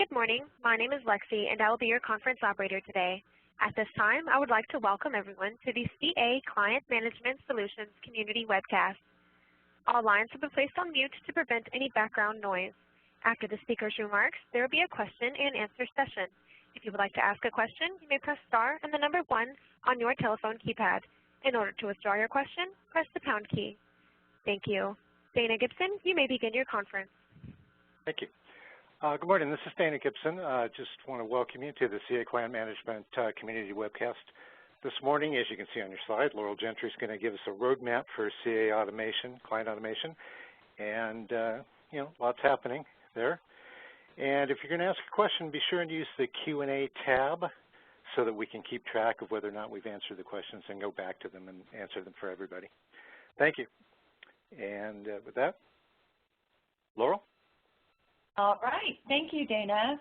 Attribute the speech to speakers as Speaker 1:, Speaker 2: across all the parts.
Speaker 1: Good morning. My name is Lexi, and I will be your conference operator today. At this time, I would like to welcome everyone to the CA Client Management Solutions Community Webcast. All lines have been placed on mute to prevent any background noise. After the speaker's remarks, there will be a question and answer session. If you would like to ask a question, you may press star and the number 1 on your telephone keypad. In order to withdraw your question, press the pound key. Thank you. Dana Gibson, you may begin your conference.
Speaker 2: Thank you. Good morning. This is Dana Gibson. Just want to welcome you to the CA Client Management Community Webcast. This morning, as you can see on your slide, Laurel Gentry is going to give us a roadmap for CA automation, client automation, and lots happening there. And if you're going to ask a question, be sure and use the Q&A tab so that we can keep track of whether or not we've answered the questions and go back to them and answer them for everybody. Thank you. And with that, Laurel?
Speaker 3: All right. Thank you, Dana.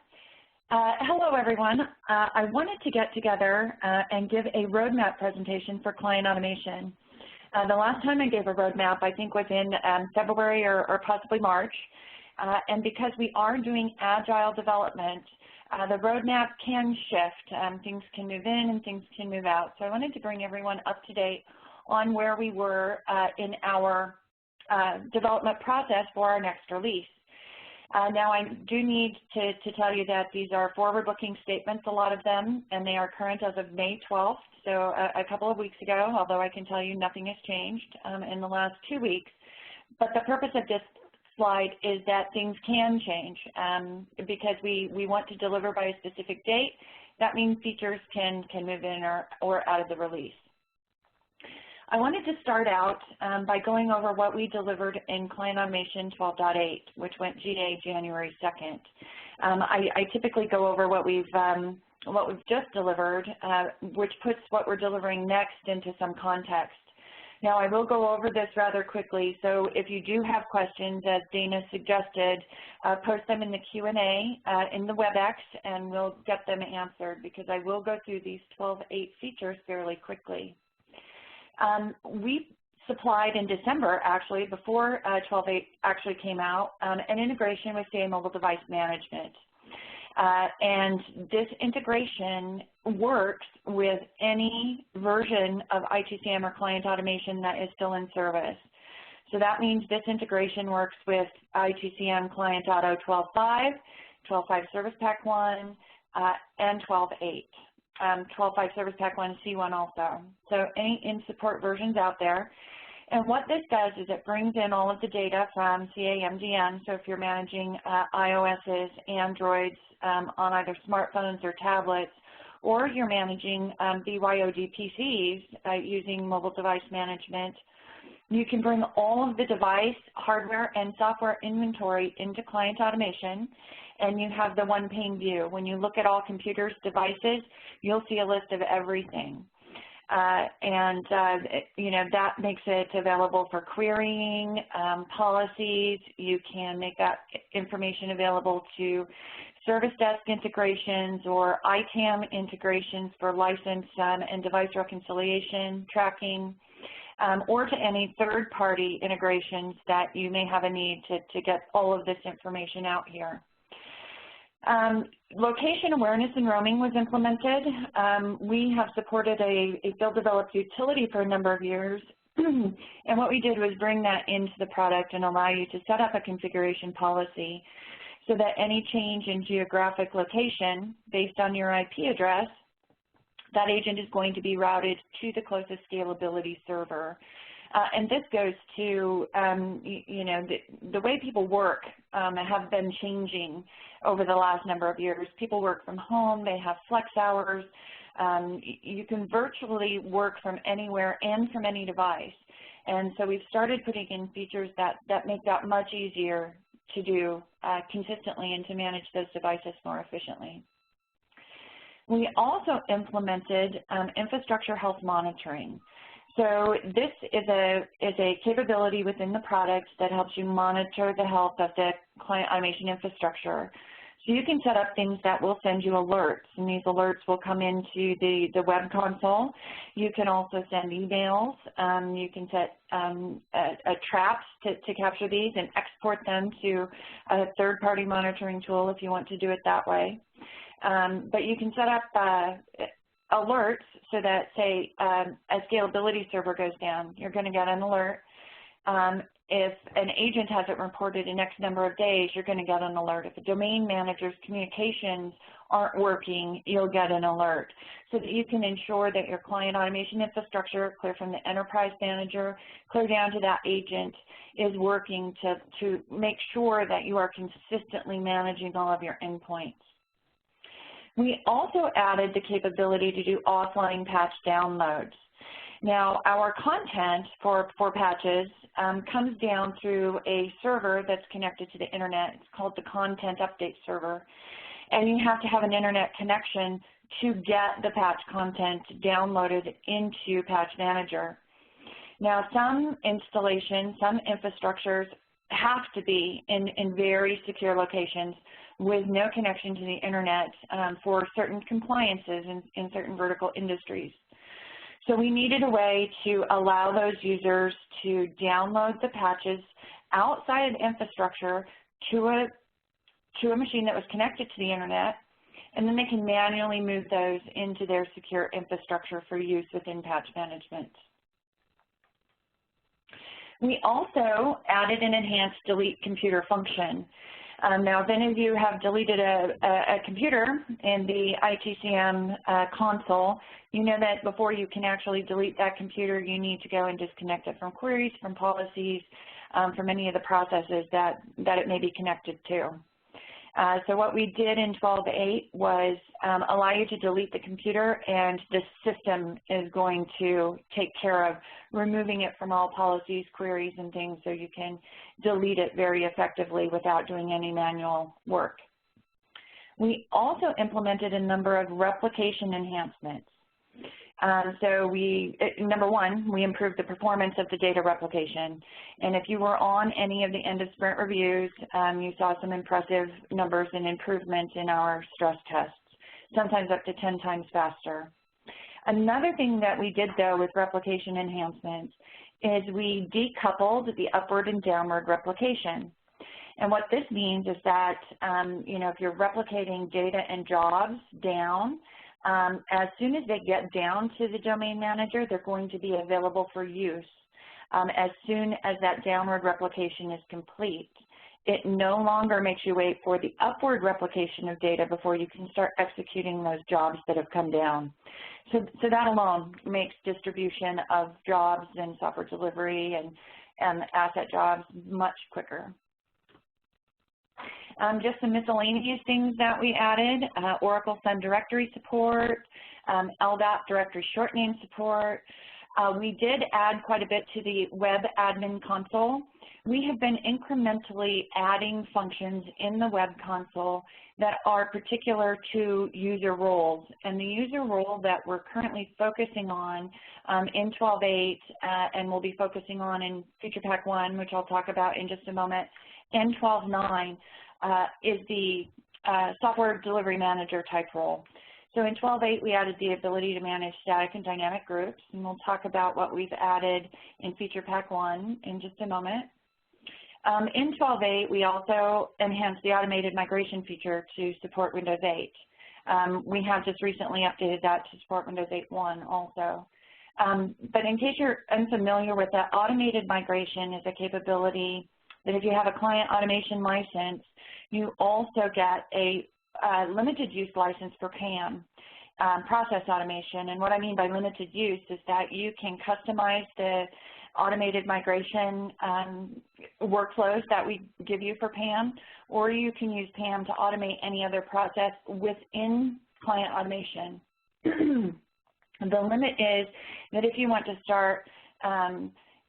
Speaker 3: Hello, everyone. I wanted to get together and give a roadmap presentation for client automation. The last time I gave a roadmap, I think, was in February or possibly March. And because we are doing agile development, the roadmap can shift. Things can move in and things can move out. So I wanted to bring everyone up to date on where we were in our development process for our next release. Now, I do need to tell you that these are forward-looking statements, a lot of them, and they are current as of May 12th, so a couple of weeks ago, although I can tell you nothing has changed in the last 2 weeks. But the purpose of this slide is that things can change because we want to deliver by a specific date. That means features can move in or out of the release. I wanted to start out by going over what we delivered in Client Automation 12.8, which went GA January 2nd. I typically go over what we've just delivered, which puts what we're delivering next into some context. Now, I will go over this rather quickly, so if you do have questions, as Dana suggested, post them in the Q&A in the WebEx, and we'll get them answered, because I will go through these 12.8 features fairly quickly. We supplied in December, actually, before 12.8 actually came out, an integration with CA Mobile Device Management. And this integration works with any version of ITCM or client automation that is still in service. So that means this integration works with ITCM Client Auto 12.5, 12.5 Service Pack 1, and 12.8. 12.5 Service Pack 1, C1 also. So any in-support versions out there. And what this does is it brings in all of the data from CA MDM. So if you're managing iOS's, Androids on either smartphones or tablets, or you're managing BYOD PCs using mobile device management, you can bring all of the device, hardware, and software inventory into client automation, and you have the one-pane view. When you look at all computers, devices, you'll see a list of everything. That makes it available for querying, policies. You can make that information available to service desk integrations or ITAM integrations for license and device reconciliation, tracking, or to any third-party integrations that you may have a need to get all of this information out here. Location awareness and roaming was implemented. We have supported a field-developed utility for a number of years, and what we did was bring that into the product and allow you to set up a configuration policy so that any change in geographic location based on your IP address, that agent is going to be routed to the closest scalability server. And this goes to, the way people work have been changing over the last number of years. People work from home, they have flex hours. You can virtually work from anywhere and from any device. And so we've started putting in features that make that much easier to do consistently and to manage those devices more efficiently. We also implemented infrastructure health monitoring. So this is a capability within the product that helps you monitor the health of the client automation infrastructure. So you can set up things that will send you alerts, and these alerts will come into the web console. You can also send emails. You can set traps to capture these and export them to a third-party monitoring tool if you want to do it that way. But you can set up alerts so that, say, a scalability server goes down, you're going to get an alert. If an agent hasn't reported in X number of days, you're going to get an alert. If a domain manager's communications aren't working, you'll get an alert, so that you can ensure that your client automation infrastructure, clear from the enterprise manager, clear down to that agent, is working to make sure that you are consistently managing all of your endpoints. We also added the capability to do offline patch downloads. Now, our content for patches comes down through a server that's connected to the internet. It's called the Content Update Server. And you have to have an internet connection to get the patch content downloaded into Patch Manager. Now, some installations, some infrastructures have to be in very secure locations with no connection to the internet for certain compliances in certain vertical industries. So we needed a way to allow those users to download the patches outside of the infrastructure to a machine that was connected to the internet, and then they can manually move those into their secure infrastructure for use within patch management. We also added an enhanced delete computer function. Now, if any of you have deleted a computer in the ITCM console, you know that before you can actually delete that computer, you need to go and disconnect it from queries, from policies, from any of the processes that it may be connected to. So what we did in 12.8 was allow you to delete the computer, and the system is going to take care of removing it from all policies, queries, and things, so you can delete it very effectively without doing any manual work. We also implemented a number of replication enhancements. So number one, we improved the performance of the data replication. And if you were on any of the end of sprint reviews, you saw some impressive numbers and improvements in our stress tests, sometimes up to 10 times faster. Another thing that we did, though, with replication enhancements is we decoupled the upward and downward replication. And what this means is that, if you're replicating data and jobs down, as soon as they get down to the domain manager, they're going to be available for use. As soon as that downward replication is complete, it no longer makes you wait for the upward replication of data before you can start executing those jobs that have come down. So that alone makes distribution of jobs and software delivery and asset jobs much quicker. Just some miscellaneous things that we added: Oracle Sun directory support, LDAP directory short name support. We did add quite a bit to the Web Admin Console. We have been incrementally adding functions in the Web Console that are particular to user roles. And the user role that we're currently focusing on in 12.8 and we'll be focusing on in Feature Pack 1, which I'll talk about in just a moment, and 12.9, is the software delivery manager type role. So in 12.8, we added the ability to manage static and dynamic groups, and we'll talk about what we've added in Feature Pack 1 in just a moment. In 12.8, we also enhanced the automated migration feature to support Windows 8. We have just recently updated that to support Windows 8.1 also. But in case you're unfamiliar with that, automated migration is a capability that if you have a client automation license, you also get a limited use license for PAM, process automation. And what I mean by limited use is that you can customize the automated migration workflows that we give you for PAM, or you can use PAM to automate any other process within client automation. The limit is that if you want to start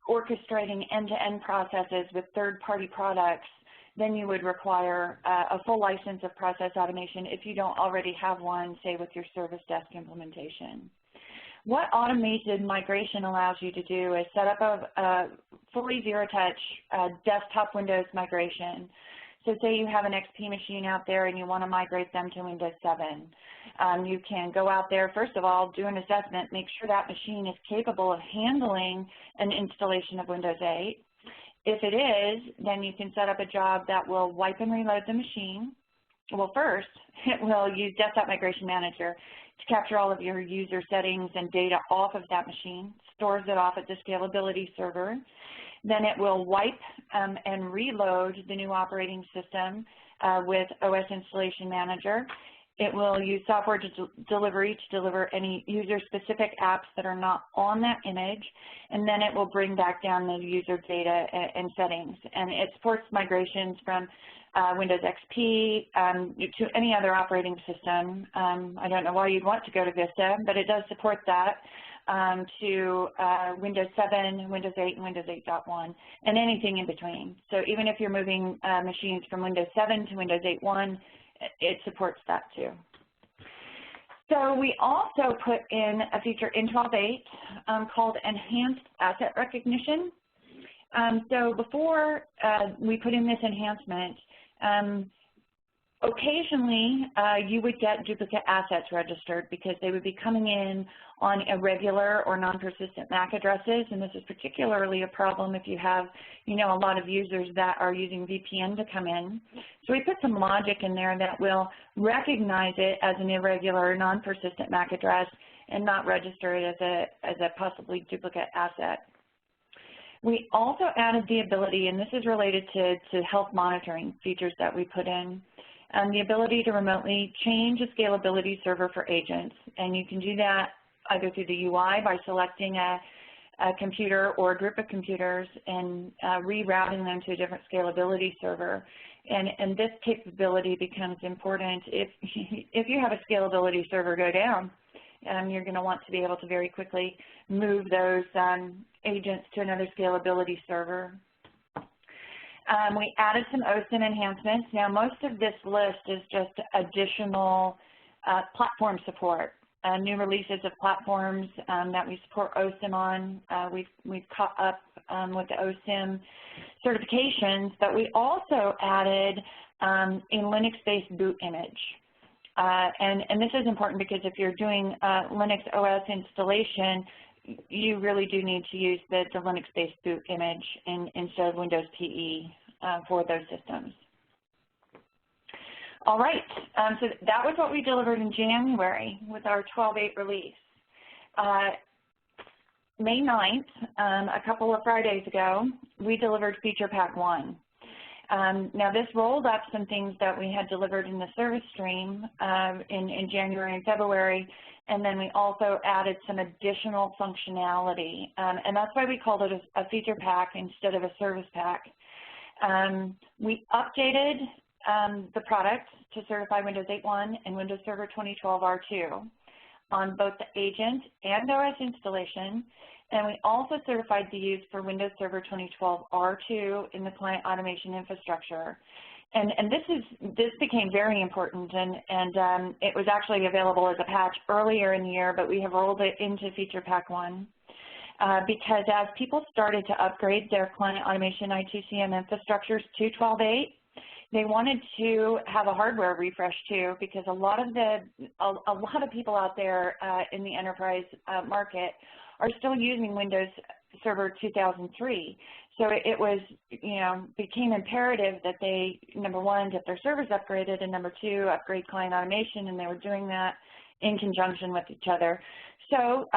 Speaker 3: orchestrating end-to-end processes with third-party products, then you would require a full license of process automation if you don't already have one, say, with your service desk implementation. What automated migration allows you to do is set up a fully zero-touch desktop Windows migration So say you have an XP machine out there and you want to migrate them to Windows 7. You can go out there, first of all, do an assessment, make sure that machine is capable of handling an installation of Windows 8. If it is, then you can set up a job that will wipe and reload the machine. Well, first, it will use Desktop Migration Manager to capture all of your user settings and data off of that machine, stores it off at the scalability server. Then it will wipe and reload the new operating system with OS Installation Manager. It will use software delivery to deliver any user-specific apps that are not on that image, and then it will bring back down the user data and settings. And it supports migrations from Windows XP to any other operating system. I don't know why you'd want to go to Vista, but it does support that, to Windows 7, Windows 8, and Windows 8.1, and anything in between. So even if you're moving machines from Windows 7 to Windows 8.1, it supports that too. So we also put in a feature in 12.8 called Enhanced Asset Recognition. So before we put in this enhancement, occasionally you would get duplicate assets registered because they would be coming in on irregular or non-persistent MAC addresses, and this is particularly a problem if you have, a lot of users that are using VPN to come in. So we put some logic in there that will recognize it as an irregular, non-persistent MAC address and not register it as a possibly duplicate asset. We also added the ability, and this is related to health monitoring features that we put in, the ability to remotely change a scalability server for agents. And you can do that either through the UI by selecting a computer or a group of computers and rerouting them to a different scalability server. And this capability becomes important if you have a scalability server go down. You're going to want to be able to very quickly move those agents to another scalability server. We added some OSIM enhancements. Now, most of this list is just additional platform support, new releases of platforms that we support OSIM on. We've caught up with the OSIM certifications, but we also added a Linux-based boot image. And this is important because if you're doing Linux OS installation, you really do need to use the Linux-based boot image instead of Windows PE for those systems. All right, so that was what we delivered in January with our 12.8 release. May 9th, a couple of Fridays ago, we delivered Feature Pack 1. Now this rolled up some things that we had delivered in the service stream in January and February, and then we also added some additional functionality, and that's why we called it a feature pack instead of a service pack. We updated the product to certify Windows 8.1 and Windows Server 2012 R2 on both the agent and OS installation, and we also certified the use for Windows Server 2012 R2 in the client automation infrastructure. And this became very important, and it was actually available as a patch earlier in the year, but we have rolled it into Feature Pack 1 because as people started to upgrade their client automation ITCM infrastructures to 12.8, they wanted to have a hardware refresh too, because a lot of people out there in the enterprise market are still using Windows Server 2003. So it was, became imperative that they, number one, get their servers upgraded, and number two, upgrade client automation, and they were doing that in conjunction with each other. So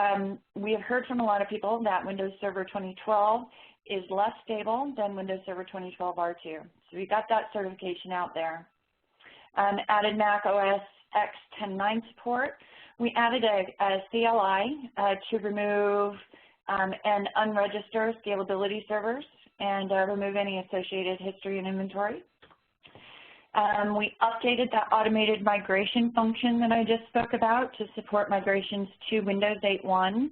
Speaker 3: we have heard from a lot of people that Windows Server 2012 is less stable than Windows Server 2012 R2. So we got that certification out there. Added Mac OS X 10.9 support. We added a CLI to remove and unregister scalability servers and remove any associated history and inventory. We updated that automated migration function that I just spoke about to support migrations to Windows 8.1.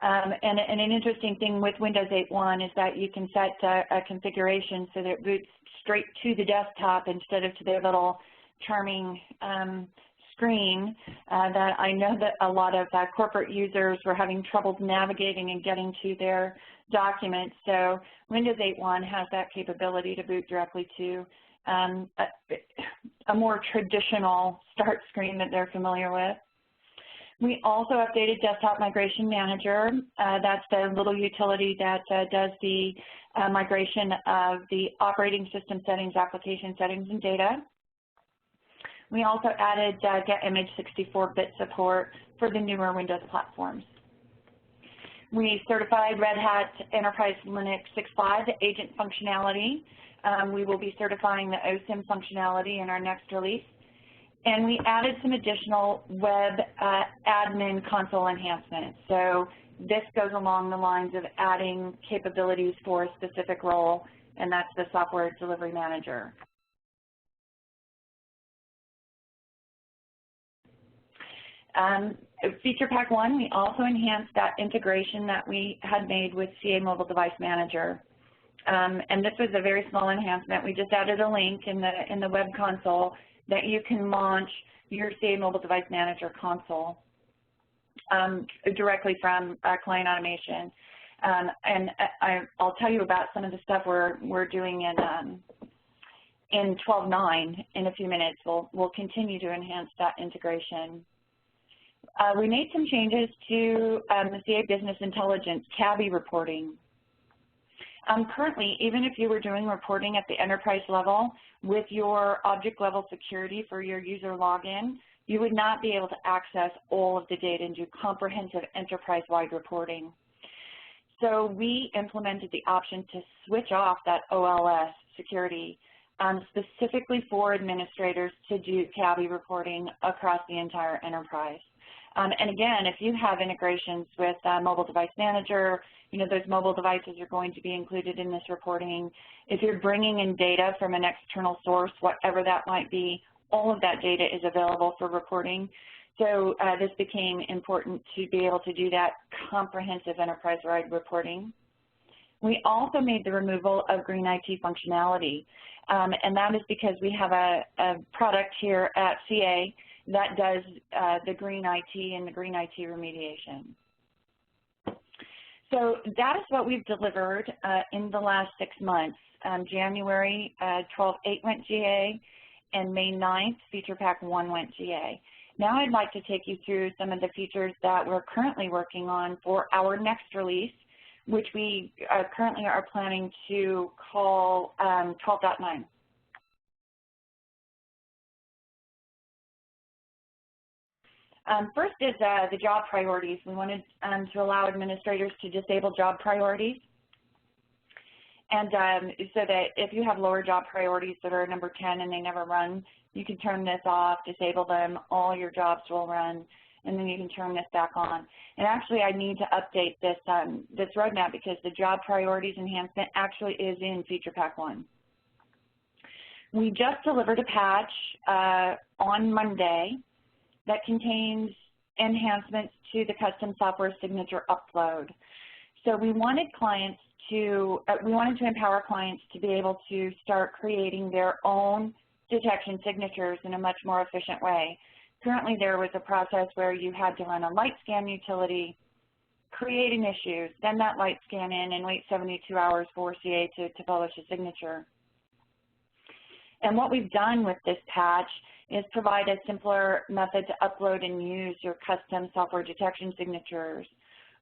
Speaker 3: And an interesting thing with Windows 8.1 is that you can set a configuration so that it boots straight to the desktop instead of to their little charming screen that I know that a lot of corporate users were having trouble navigating and getting to their documents. So Windows 8.1 has that capability to boot directly to a more traditional start screen that they're familiar with. We also updated Desktop Migration Manager. That's the little utility that does the migration of the operating system settings, application settings, and data. We also added Get Image 64-bit support for the newer Windows platforms. We certified Red Hat Enterprise Linux 6.5 agent functionality. We will be certifying the OSIM functionality in our next release. And we added some additional web admin console enhancements. So this goes along the lines of adding capabilities for a specific role, and that's the software delivery manager. Feature Pack 1, we also enhanced that integration that we had made with CA Mobile Device Manager. And this was a very small enhancement. We just added a link in the web console that you can launch your CA Mobile Device Manager console directly from Client Automation. And I'll tell you about some of the stuff we're doing in 12.9 in a few minutes. We'll continue to enhance that integration. We made some changes to the CA Business Intelligence CABI reporting. Currently, even if you were doing reporting at the enterprise level with your object level security for your user login, you would not be able to access all of the data and do comprehensive enterprise-wide reporting. So we implemented the option to switch off that OLS security specifically for administrators to do CABI reporting across the entire enterprise. And again, if you have integrations with Mobile Device Manager, you know, those mobile devices are going to be included in this reporting. If you're bringing in data from an external source, whatever that might be, all of that data is available for reporting. So this became important to be able to do that comprehensive enterprise-wide reporting. We also made the removal of Green IT functionality, and that is because we have a product here at CA that does the Green IT and the Green IT remediation. So that is what we've delivered in the last 6 months. January 12.8 went GA, and May 9th, Feature Pack 1 went GA. Now I'd like to take you through some of the features that we're currently working on for our next release, which we currently are planning to call 12.9. First is the job priorities. We wanted to allow administrators to disable job priorities. And so that if you have lower job priorities that are number 10 and they never run, you can turn this off, disable them, all your jobs will run, and then you can turn this back on. And actually I need to update this, this roadmap because the job priorities enhancement actually is in Feature Pack 1. We just delivered a patch on Monday that contains enhancements to the custom software signature upload. So we wanted clients to, we wanted to empower clients to be able to start creating their own detection signatures in a much more efficient way. Currently there was a process where you had to run a light scan utility, create an issue, send that light scan in, and wait 72 hours for CA to publish a signature. And what we've done with this patch is provide a simpler method to upload and use your custom software detection signatures.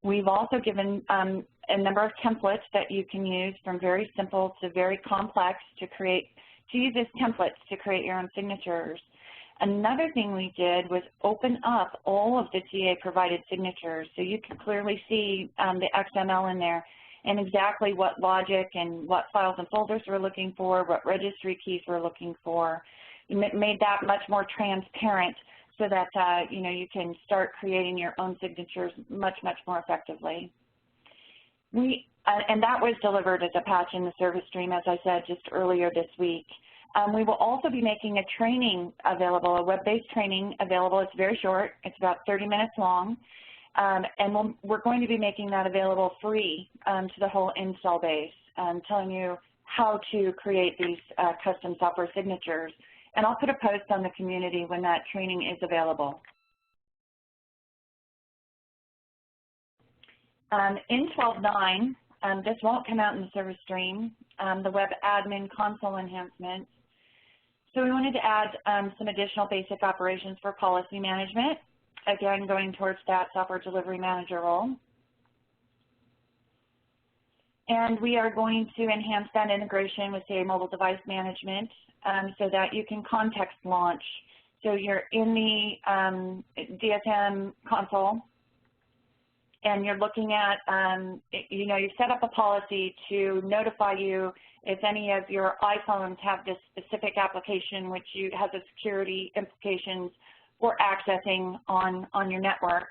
Speaker 3: We've also given a number of templates that you can use from very simple to very complex to use as templates to create your own signatures. Another thing we did was open up all of the CA provided signatures so you can clearly see the XML in there and exactly what logic and what files and folders we're looking for, what registry keys we're looking for. It made that much more transparent so that you know, you can start creating your own signatures much more effectively. And that was delivered as a patch in the service stream, as I said just earlier this week. We will also be making a training available, a web-based training available. It's very short. It's about 30 minutes long. And we're going to be making that available free to the whole install base, telling you how to create these custom software signatures. And I'll put a post on the community when that training is available. In 12.9, this won't come out in the service stream, the web admin console enhancements. So we wanted to add some additional basic operations for policy management, again, going towards that software delivery manager role. And we are going to enhance that integration with, say, mobile device management so that you can context launch. So you're in the DSM Console, and you're looking at, you set up a policy to notify you if any of your iPhones have this specific application which has a security implications for accessing on your network.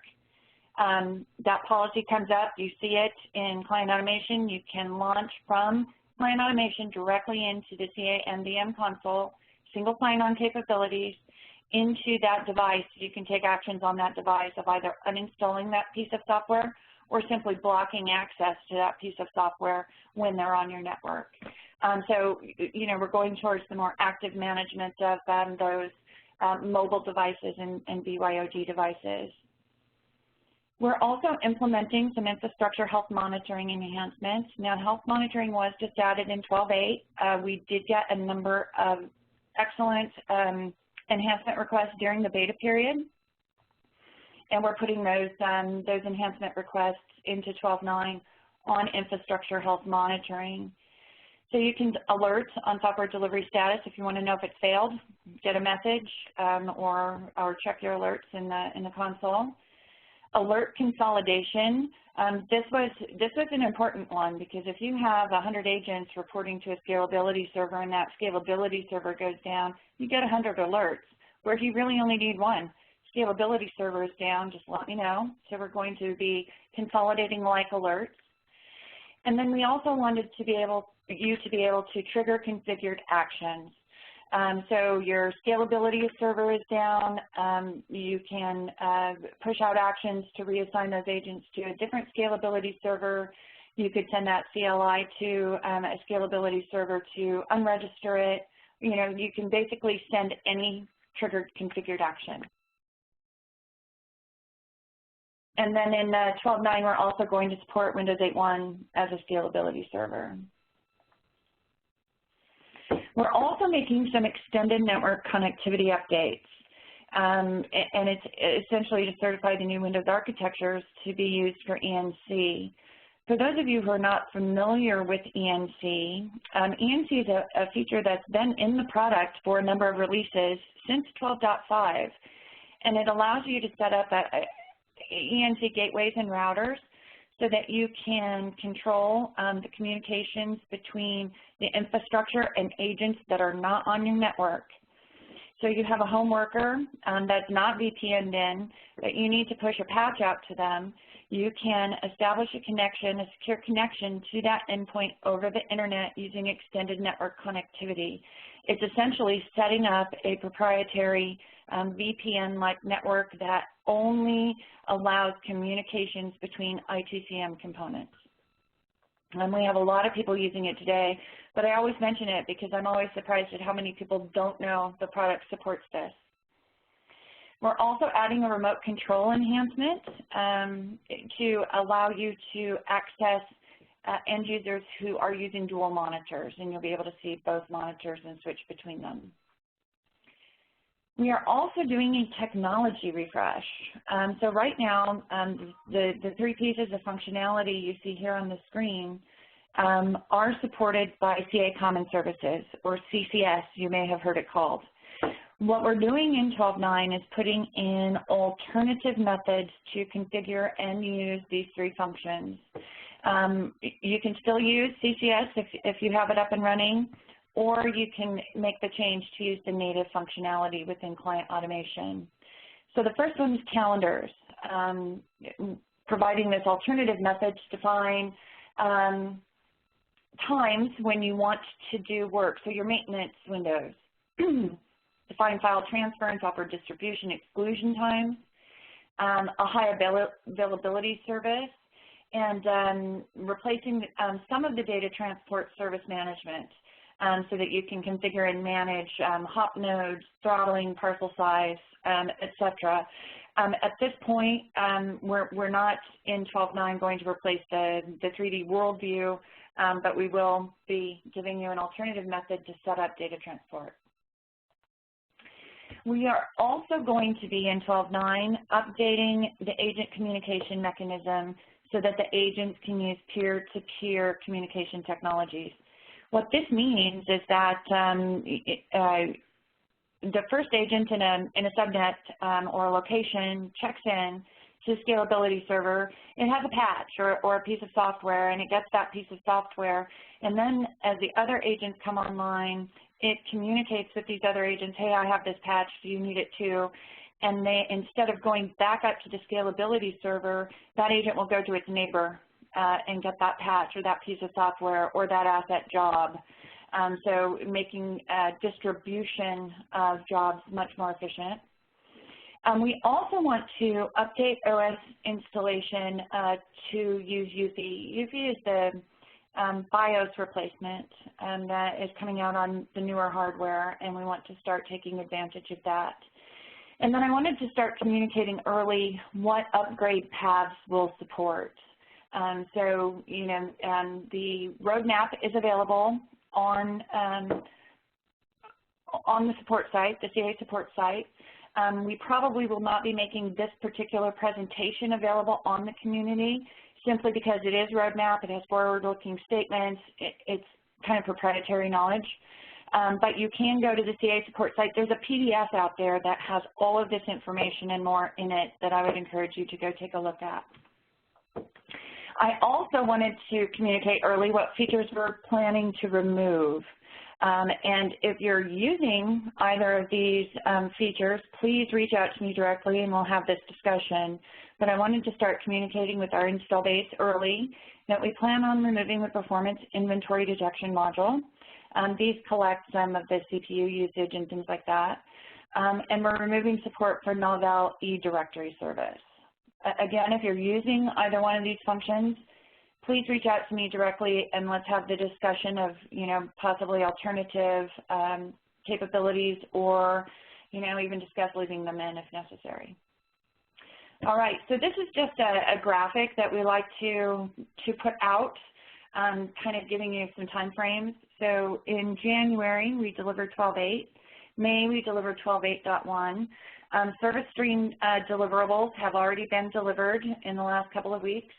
Speaker 3: That policy comes up, you see it in Client Automation. You can launch from Client Automation directly into the CA MDM Console, single sign-on capabilities, into that device. You can take actions on that device of either uninstalling that piece of software or simply blocking access to that piece of software when they're on your network. So, we're going towards the more active management of those mobile devices and BYOD devices. We're also implementing some infrastructure health monitoring enhancements. Now, health monitoring was just added in 12.8. We did get a number of excellent enhancement requests during the beta period, and we're putting those enhancement requests into 12.9 on infrastructure health monitoring. So you can alert on software delivery status if you want to know if it failed, get a message, or check your alerts in the console. Alert consolidation. This was an important one because if you have 100 agents reporting to a scalability server and that scalability server goes down, you get 100 alerts, where if you really only need one. Scalability server is down, just let me know. So we're going to be consolidating like alerts. And then we also wanted you to be able to trigger configured actions. So your scalability server is down. You can push out actions to reassign those agents to a different scalability server. You could send that CLI to a scalability server to unregister it. You can basically send any triggered configured action. And then in 12.9, we're also going to support Windows 8.1 as a scalability server. We're also making some extended network connectivity updates, and it's essentially to certify the new Windows architectures to be used for ENC. For those of you who are not familiar with ENC, ENC is a feature that's been in the product for a number of releases since 12.5, and it allows you to set up ENC gateways and routers so that you can control the communications between the infrastructure and agents that are not on your network. So you have a home worker that's not VPN'd in, but you need to push a patch out to them. You can establish a connection, a secure connection to that endpoint over the internet using extended network connectivity. It's essentially setting up a proprietary VPN-like network that only allows communications between ITCM components. And we have a lot of people using it today, but I always mention it because I'm always surprised at how many people don't know the product supports this. We're also adding a remote control enhancement to allow you to access end users who are using dual monitors, and you'll be able to see both monitors and switch between them. We are also doing a technology refresh. So right now, the three pieces of functionality you see here on the screen are supported by CA Common Services, or CCS, you may have heard it called. What we're doing in 12.9 is putting in alternative methods to configure and use these three functions. You can still use CCS if you have it up and running, or you can make the change to use the native functionality within Client Automation. So the first one is calendars, providing this alternative method to define times when you want to do work, so your maintenance windows. Define file transfer and software distribution exclusion times, a high availability service, and replacing some of the data transport service management so that you can configure and manage hop nodes, throttling, parcel size, etc. At this point, we're not in 12.9 going to replace the 3D world view, but we will be giving you an alternative method to set up data transport. We are also going to be in 12.9 updating the agent communication mechanism so that the agents can use peer-to-peer communication technologies. What this means is that the first agent in a subnet or a location checks in to the scalability server. It has a patch or a piece of software, and it gets that piece of software. And then as the other agents come online, it communicates with these other agents, hey, I have this patch, do you need it too? And they, instead of going back up to the scalability server, that agent will go to its neighbor and get that patch or that piece of software or that asset job. So making distribution of jobs much more efficient. We also want to update OS installation to use UFI. UFI is the BIOS replacement that is coming out on the newer hardware, and we want to start taking advantage of that. And then I wanted to start communicating early what upgrade paths we'll support. So, you know, the roadmap is available on the support site, the CA support site. We probably will not be making this particular presentation available on the community simply because it is roadmap, it has forward-looking statements, it's kind of proprietary knowledge. But you can go to the CA support site. There's a PDF out there that has all of this information and more in it that I would encourage you to go take a look at. I also wanted to communicate early what features we're planning to remove. And if you're using either of these features, please reach out to me directly and we'll have this discussion. But I wanted to start communicating with our install base early that we plan on removing the performance inventory detection module. These collect some of the CPU usage and things like that. And we're removing support for Novell eDirectory service. Again, if you're using either one of these functions, please reach out to me directly and let's have the discussion of, you know, possibly alternative capabilities or, you know, even discuss leaving them in if necessary. All right, so this is just a graphic that we like to put out, kind of giving you some time frames. So in January, we delivered 12.8. May, we delivered 12.8.1. Service stream deliverables have already been delivered in the last couple of weeks.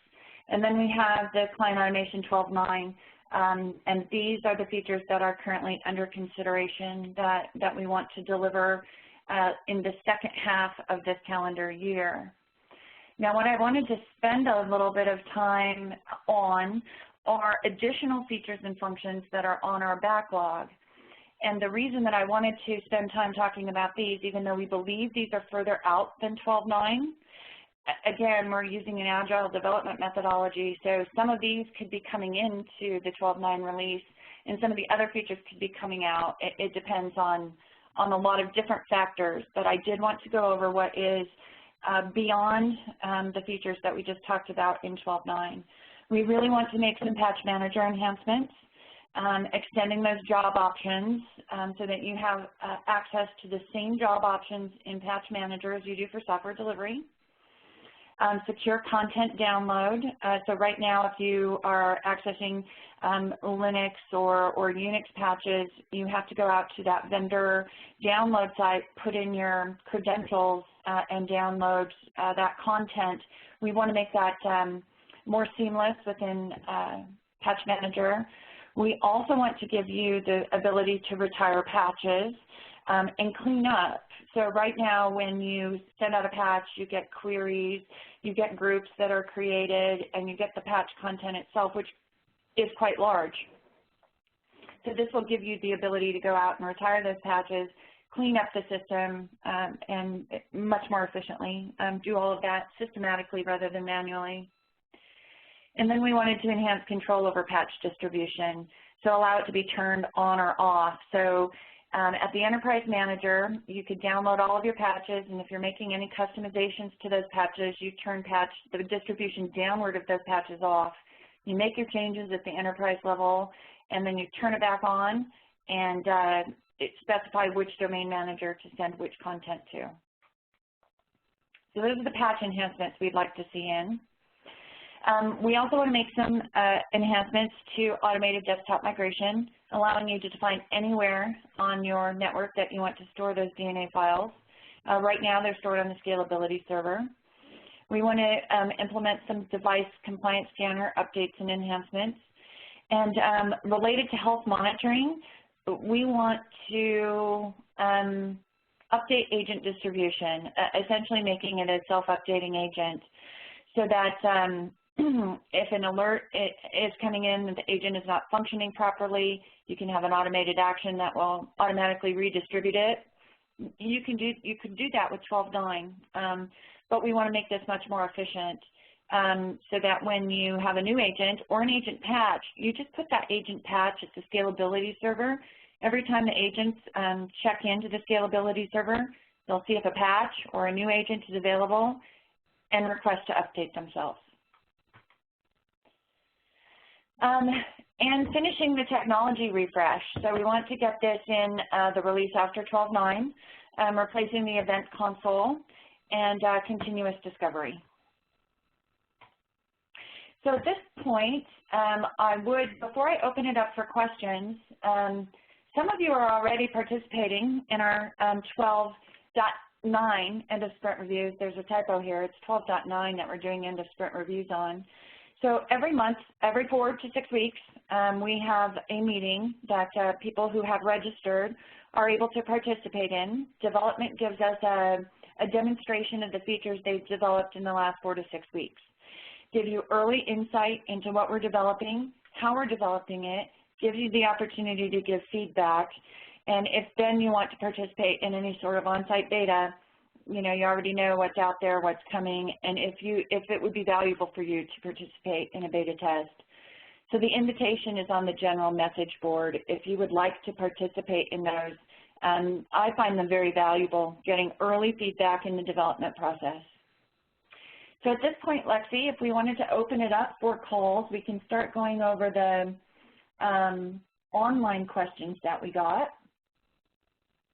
Speaker 3: And then we have the client automation 12.9, and these are the features that are currently under consideration that we want to deliver in the second half of this calendar year. Now, what I wanted to spend a little bit of time on are additional features and functions that are on our backlog. And the reason that I wanted to spend time talking about these, even though we believe these are further out than 12.9, again, we're using an agile development methodology, so some of these could be coming into the 12.9 release, and some of the other features could be coming out. It depends on a lot of different factors, but I did want to go over what is beyond the features that we just talked about in 12.9. We really want to make some patch manager enhancements, extending those job options so that you have access to the same job options in Patch Manager as you do for software delivery. Secure content download. So right now, if you are accessing Linux or Unix patches, you have to go out to that vendor download site, put in your credentials, and download that content. We want to make that more seamless within Patch Manager. We also want to give you the ability to retire patches and clean up. So right now, when you send out a patch, you get queries, you get groups that are created, and you get the patch content itself, which is quite large. So this will give you the ability to go out and retire those patches, clean up the system, and much more efficiently, do all of that systematically rather than manually. And then we wanted to enhance control over patch distribution, so allow it to be turned on or off. So at the Enterprise Manager, you could download all of your patches, and if you're making any customizations to those patches, you turn the distribution downward of those patches off. You make your changes at the enterprise level, and then you turn it back on and specify which domain manager to send which content to. So those are the patch enhancements we'd like to see in. We also want to make some enhancements to automated desktop migration, allowing you to define anywhere on your network that you want to store those DNA files. Right now, they're stored on the scalability server. We want to implement some device compliance scanner updates and enhancements. And related to health monitoring, we want to update agent distribution, essentially making it a self-updating agent so that if an alert is coming in and the agent is not functioning properly, you can have an automated action that will automatically redistribute it. You can do that with 12.9, but we want to make this much more efficient so that when you have a new agent or an agent patch, you just put that agent patch at the scalability server. Every time the agents check into the scalability server, they'll see if a patch or a new agent is available and request to update themselves. And finishing the technology refresh. So we want to get this in the release after 12.9, replacing the event console and continuous discovery. So at this point, before I open it up for questions, some of you are already participating in our 12.9 end of sprint reviews. There's a typo here. It's 12.9 that we're doing end of sprint reviews on. So every month, every 4 to 6 weeks, we have a meeting that people who have registered are able to participate in. Development gives us a demonstration of the features they've developed in the last 4 to 6 weeks. Give you early insight into what we're developing, how we're developing it, gives you the opportunity to give feedback, and if then you want to participate in any sort of on-site beta, you know, you already know what's out there, what's coming, and if it would be valuable for you to participate in a beta test. So the invitation is on the general message board. If you would like to participate in those, I find them very valuable, getting early feedback in the development process. So at this point, Lexi, if we wanted to open it up for calls, we can start going over the online questions that we got.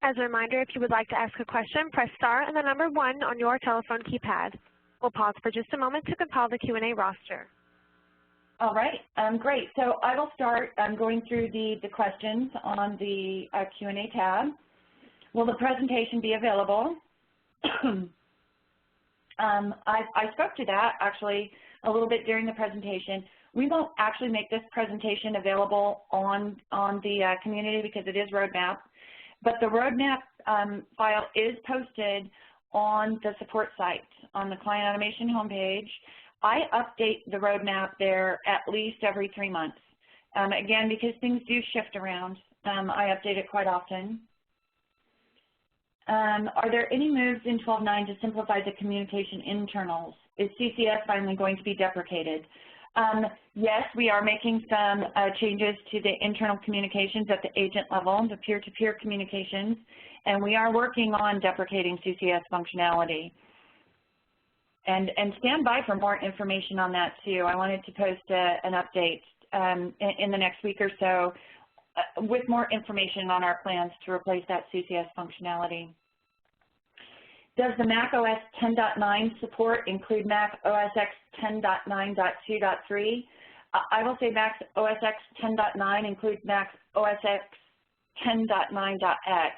Speaker 1: As a reminder, if you would like to ask a question, press star and the number 1 on your telephone keypad. We'll pause for just a moment to compile the Q&A roster.
Speaker 3: All right, great. So I will start going through the questions on the Q&A tab. Will the presentation be available? I spoke to that actually a little bit during the presentation. We won't actually make this presentation available on the community because it is roadmap, but the roadmap file is posted on the support site on the Client Automation homepage. I update the roadmap there at least every 3 months. Again, because things do shift around, I update it quite often. Are there any moves in 12.9 to simplify the communication internals? Is CCS finally going to be deprecated? Yes, we are making some changes to the internal communications at the agent level, the peer-to-peer communications, and we are working on deprecating CCS functionality. And stand by for more information on that too. I wanted to post an update in the next week or so with more information on our plans to replace that CCS functionality. Does the Mac OS 10.9 support include Mac OS X 10.9.2.3? I will say Mac OS X 10.9 includes Mac OS X 10.9.x.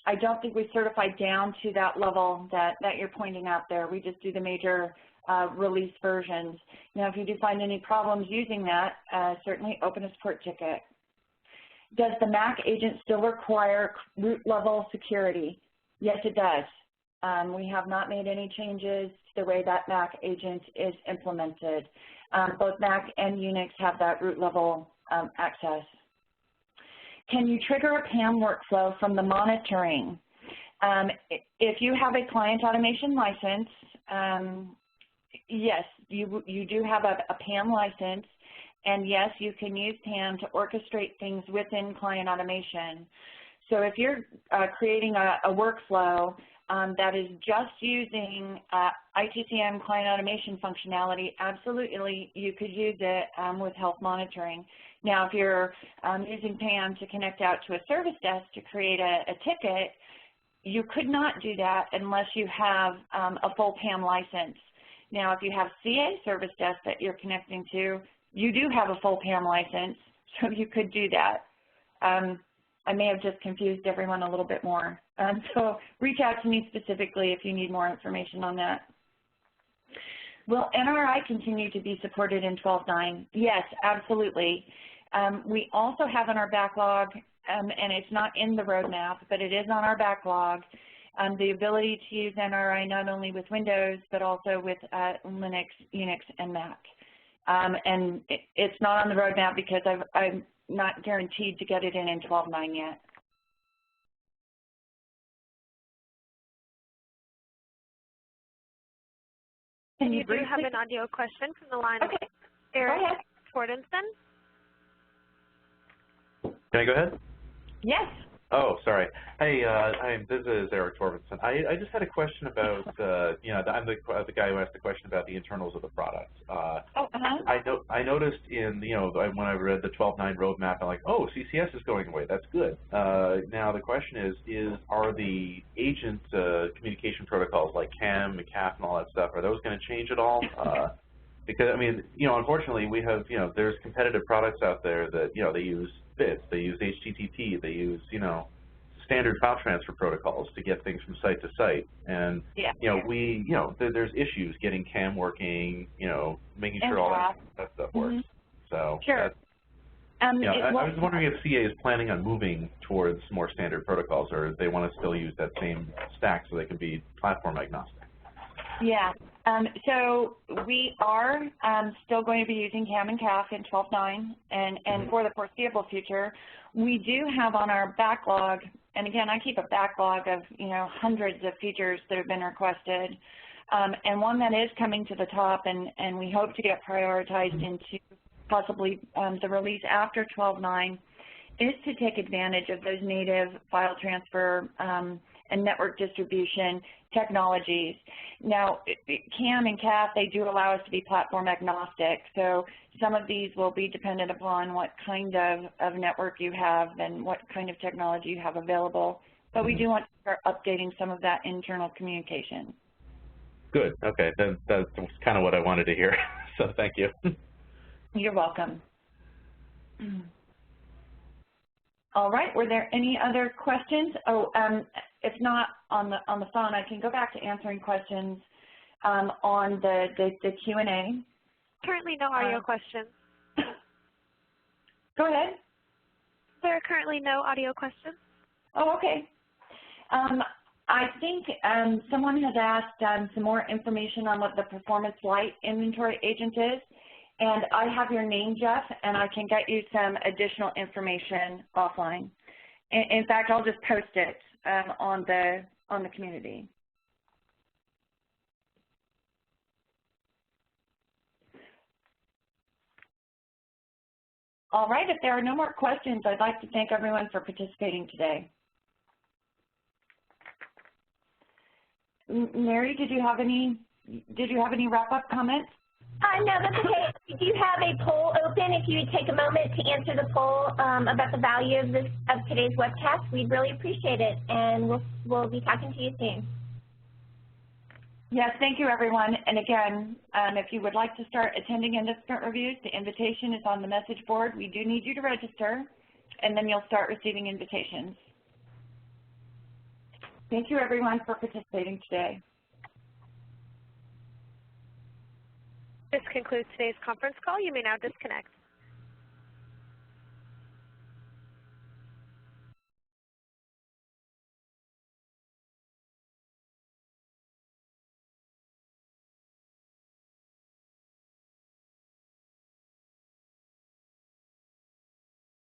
Speaker 3: I don't think we certified down to that level that you're pointing out there. We just do the major release versions. Now, if you do find any problems using that, certainly open a support ticket. Does the Mac agent still require root level security? Yes, it does. We have not made any changes to the way that Mac agent is implemented. Both Mac and Unix have that root level access. Can you trigger a PAM workflow from the monitoring? If you have a client automation license, yes, you do have a PAM license, and yes, you can use PAM to orchestrate things within client automation. So if you're creating a workflow that is just using ITCM client automation functionality, absolutely you could use it with health monitoring. Now, if you're using PAM to connect out to a service desk to create a ticket, you could not do that unless you have a full PAM license. Now, if you have CA service desk that you're connecting to, you do have a full PAM license, so you could do that. I may have just confused everyone a little bit more. So reach out to me specifically if you need more information on that. Will NRI continue to be supported in 12.9? Yes, absolutely. We also have on our backlog, and it's not in the roadmap, but it is on our backlog, the ability to use NRI not only with Windows, but also with Linux, Unix, and Mac. And it's not on the roadmap because I'm not guaranteed to get it in 12.9 yet.
Speaker 1: You do have an audio question from the line of Eric Tordenson.
Speaker 4: Can I go ahead?
Speaker 3: Yes.
Speaker 4: Oh, sorry. Hey, this is Eric Torbenson. I just had a question about, I'm the guy who asked the question about the internals of the product. I noticed in, when I read the 12.9 roadmap, I'm like, oh, CCS is going away. That's good. Now the question is, are the agent communication protocols like CAM, CAF, and all that stuff, are those going to change at all? Because, I mean, unfortunately, we have, there's competitive products out there that, they use bits, they use HTTP, they use, standard file transfer protocols to get things from site to site. And, there's issues getting CAM working, making sure all that stuff works. So,
Speaker 3: sure.
Speaker 4: I was wondering if CA is planning on moving towards more standard protocols, or they want to still use that same stack so they can be platform agnostic.
Speaker 3: Yeah. So we are still going to be using CAM and CAF in 12.9, and for the foreseeable future, we do have on our backlog, and again, I keep a backlog of hundreds of features that have been requested, and one that is coming to the top, and we hope to get prioritized into possibly the release after 12.9, is to take advantage of those native file transfer and network distribution technologies. Now, CAM and CAF, they do allow us to be platform agnostic, so some of these will be dependent upon what kind of network you have and what kind of technology you have available, but we do want to start updating some of that internal communication.
Speaker 4: Good, okay, that's kind of what I wanted to hear, so thank you.
Speaker 3: You're welcome. All right, were there any other questions? Oh, if not on the phone, I can go back to answering questions on the Q&A.
Speaker 1: Currently no audio questions.
Speaker 3: Go ahead.
Speaker 1: There are currently no audio questions.
Speaker 3: Oh, okay. I think someone has asked some more information on what the Performance Lite inventory agent is. And I have your name, Jeff, and I can get you some additional information offline. In fact, I'll just post it on the community. All right, if there are no more questions, I'd like to thank everyone for participating today. Mary, did you have any wrap-up comments?
Speaker 5: No, that's okay. We do have a poll open. If you would take a moment to answer the poll about the value of today's webcast, we'd really appreciate it, and we'll be talking to you soon.
Speaker 3: Yes, thank you, everyone. And again, if you would like to start attending independent reviews, the invitation is on the message board. We do need you to register, and then you'll start receiving invitations. Thank you, everyone, for participating today.
Speaker 1: This concludes today's conference call. You may now disconnect.